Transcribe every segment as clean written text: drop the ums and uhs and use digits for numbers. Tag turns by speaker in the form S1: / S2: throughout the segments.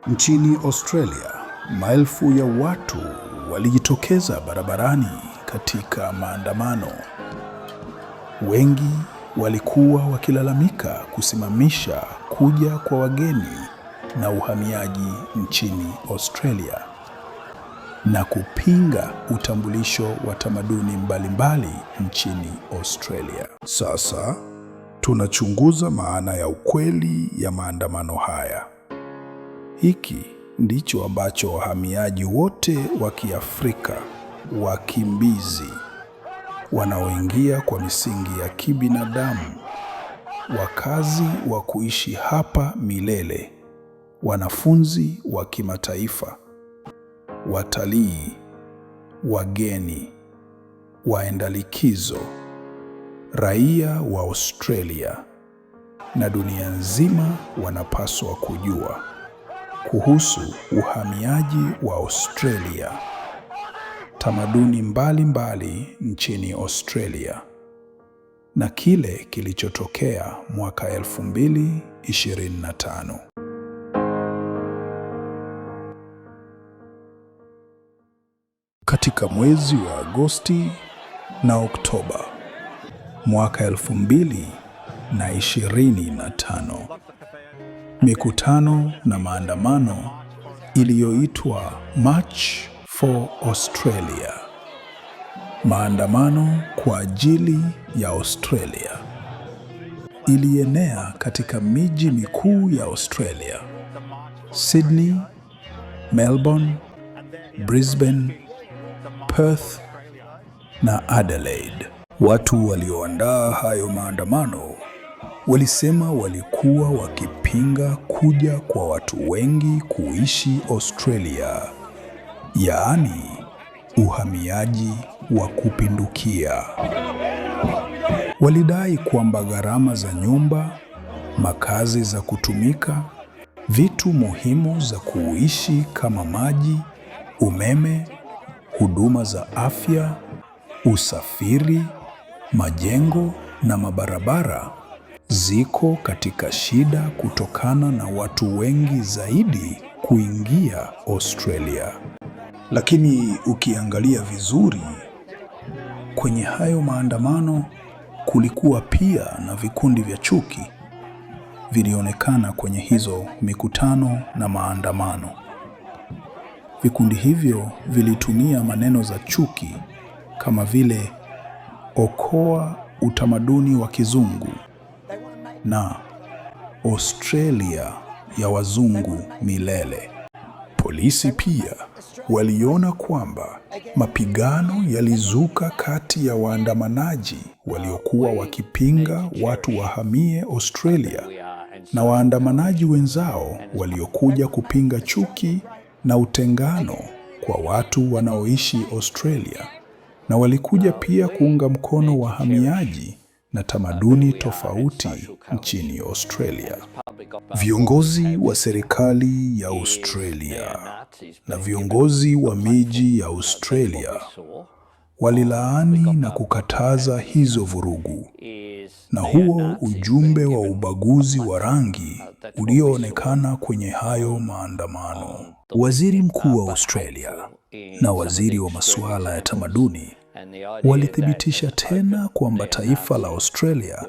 S1: Nchini Australia, maelfu ya watu walijitokeza barabarani katika maandamano. Wengi walikuwa wakilalamika kusimamisha kuja kwa wageni na uhamiaji nchini Australia na kupinga utambulisho wa tamaduni mbalimbali nchini Australia. Sasa tunachunguza maana ya ukweli ya maandamano haya. Hiki ndicho ambacho wahamiaji wote wa Kiafrika, wakimbizi, wanaoingia kwa misingi ya kibinadamu, wakazi wa kuishi hapa milele, wanafunzi wa kimataifa, watalii, wageni, waenda likizo, raia wa Australia na dunia nzima wanapaswa kujua kuhusu uhamiaji wa Australia, tamaduni mbalimbali nchini Australia na kile kilichotokea mwaka 2025. Katika mwezi wa Agosti na Oktoba mwaka 2025, mikutano na maandamano iliyoitwa March for Australia, maandamano kwa ajili ya Australia, ilienea katika miji mikuu ya Australia: Sydney, Melbourne, Brisbane, Perth na Adelaide. Watu walioandaa hayo maandamano walisema walikuwa wakipinga kuja kwa watu wengi kuishi Australia, yaani uhamiaji wa kupindukia. Walidai kwamba gharama za nyumba, makazi za kutumika, vitu muhimu za kuishi kama maji, umeme, huduma za afya, usafiri, majengo na mabarabara ziko katika shida kutokana na watu wengi zaidi kuingia Australia. Lakini ukiangalia vizuri, kwenye hayo maandamano kulikuwa pia na vikundi vya chuki vilionekana kwenye hizo mikutano na maandamano. Vikundi hivyo vilitumia maneno za chuki kama vile okoa utamaduni wa kizungu na Australia ya wazungu milele. Polisi pia waliona kwamba mapigano yalizuka kati ya waandamanaji waliokuwa wakipinga watu wahamie Australia na waandamanaji wenzao waliokuja kupinga chuki na utengano kwa watu wanaoishi Australia, na walikuja pia kuunga mkono wahamiaji na tamaduni tofauti nchini Australia. Viongozi wa serikali ya Australia na viongozi wa miji ya Australia walilaani na kukataza hizo vurugu, na huo ujumbe wa ubaguzi wa rangi ulioonekana kwenye hayo maandamano. Waziri Mkuu wa Australia na waziri wa masuala ya tamaduni walithibitisha tena kwamba taifa la Australia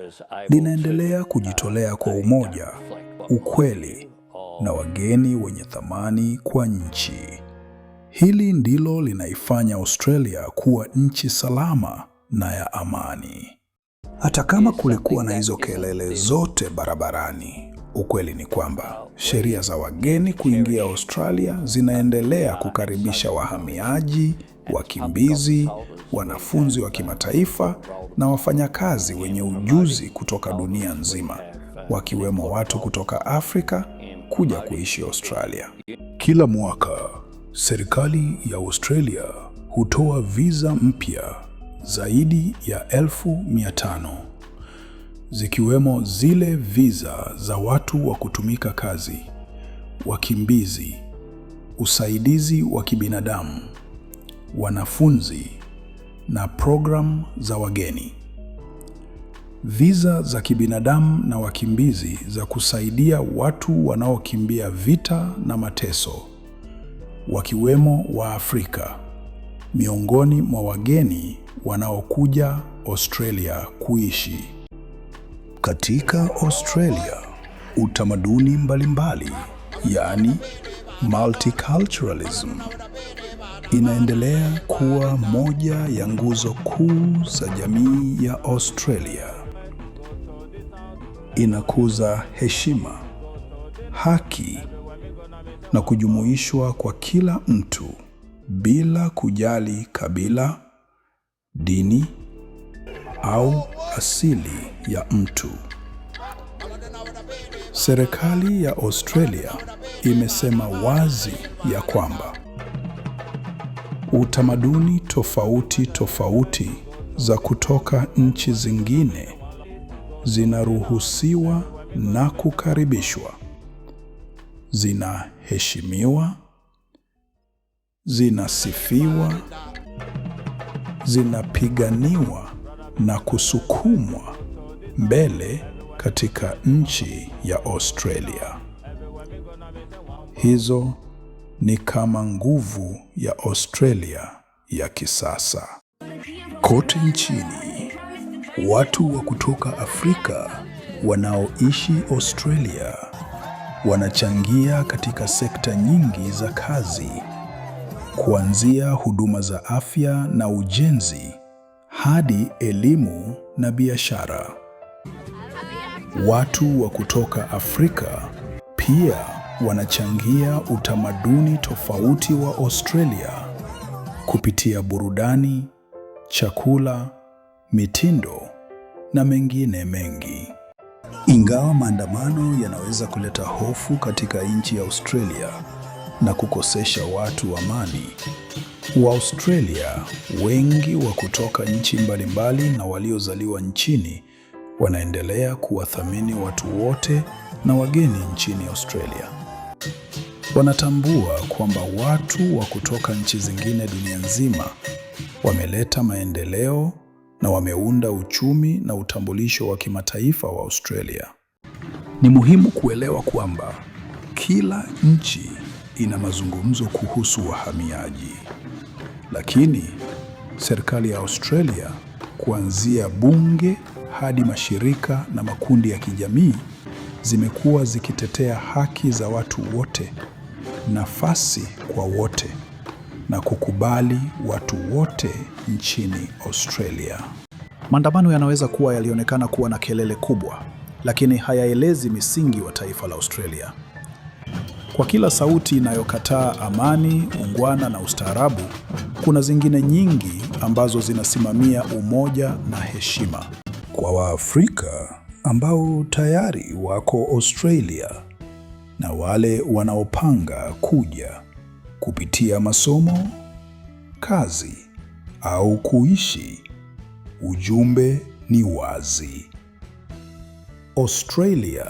S1: linaendelea kujitolea kwa umoja, ukweli na wageni wenye thamani kwa nchi. Hili ndilo linaifanya Australia kuwa nchi salama na ya amani. Hata kama kulikuwa na hizo kelele zote barabarani, ukweli ni kwamba sheria za wageni kuingia Australia zinaendelea kukaribisha wahamiaji, wakimbizi, wanafunzi wa kimataifa na wafanyakazi wenye ujuzi kutoka dunia nzima, wakiwemo watu kutoka Afrika kuja kuishi Australia. Kila mwaka, serikali ya Australia hutoa visa mpya zaidi ya 1500, zikiwemo zile visa za watu wa kutumika kazi, wakimbizi, usaidizi wa kibinadamu, wanafunzi na programu za wageni. viza za kibinadamu na wakimbizi za kusaidia watu wanaokimbia vita na mateso, wakiwemo Waafrika, miongoni mwa wageni wanaokuja Australia kuishi. Katika Australia, utamaduni mbalimbali, yaani multiculturalism, inaendelea kuwa moja ya nguzo kuu za jamii ya Australia. Inakuza heshima, haki na kujumuishwa kwa kila mtu bila kujali kabila, dini au asili ya mtu. Serikali ya Australia imesema wazi ya kwamba utamaduni tofauti za kutoka nchi zingine zinaruhusiwa na kukaribishwa, zinaheshimiwa, zinasifiwa, zinapiganiwa na kusukumwa mbele katika nchi ya Australia. Hizo ni kama nguvu ya Australia ya kisasa. Kote nchini, watu wa kutoka Afrika wanaoishi Australia wanachangia katika sekta nyingi za kazi, kuanzia huduma za afya na ujenzi hadi elimu na biashara. Watu wa kutoka Afrika pia wanachangia utamaduni tofauti wa Australia kupitia burudani, chakula, mitindo na mengine mengi. Ingawa maandamano yanaweza kuleta hofu katika nchi ya Australia na kukosesha watu amani, Waaustralia wengi wa kutoka nchi mbalimbali na waliozaliwa nchini wanaendelea kuwathamini watu wote na wageni nchini Australia. Wanatambua kwamba watu wa kutoka nchi zingine dunia nzima wameleta maendeleo na wameunda uchumi na utambulisho wa kimataifa wa Australia. Ni muhimu kuelewa kwamba kila nchi ina mazungumzo kuhusu wahamiaji, lakini serikali ya Australia, kuanzia bunge hadi mashirika na makundi ya kijamii, zimekuwa zikitetea haki za watu wote, nafasi kwa wote, na kukubali watu wote nchini Australia. Maandamano yanaweza kuwa yalionekana kuwa na kelele kubwa, lakini hayaelezi misingi wa taifa la Australia. Kwa kila sauti inayokataa amani, ungwana na ustaarabu, kuna zingine nyingi ambazo zinasimamia umoja na heshima. Kwa Waafrika ambao tayari wako Australia na wale wanaopanga kuja kupitia masomo, kazi au kuishi, ujumbe ni wazi. Australia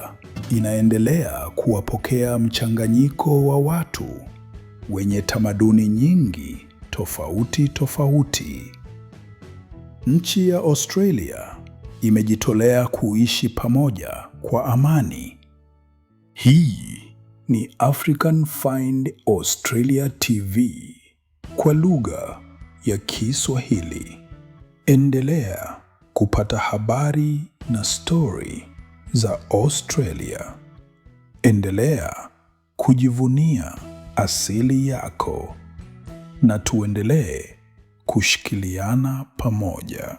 S1: inaendelea kuwapokea mchanganyiko wa watu wenye tamaduni nyingi tofauti. Nchi ya Australia imejitolea kuishi pamoja kwa amani. Hii ni African Find Australia TV kwa lugha ya Kiswahili. Endelea kupata habari na stori za Australia. Endelea kujivunia asili yako na tuendelee kushikiliana pamoja.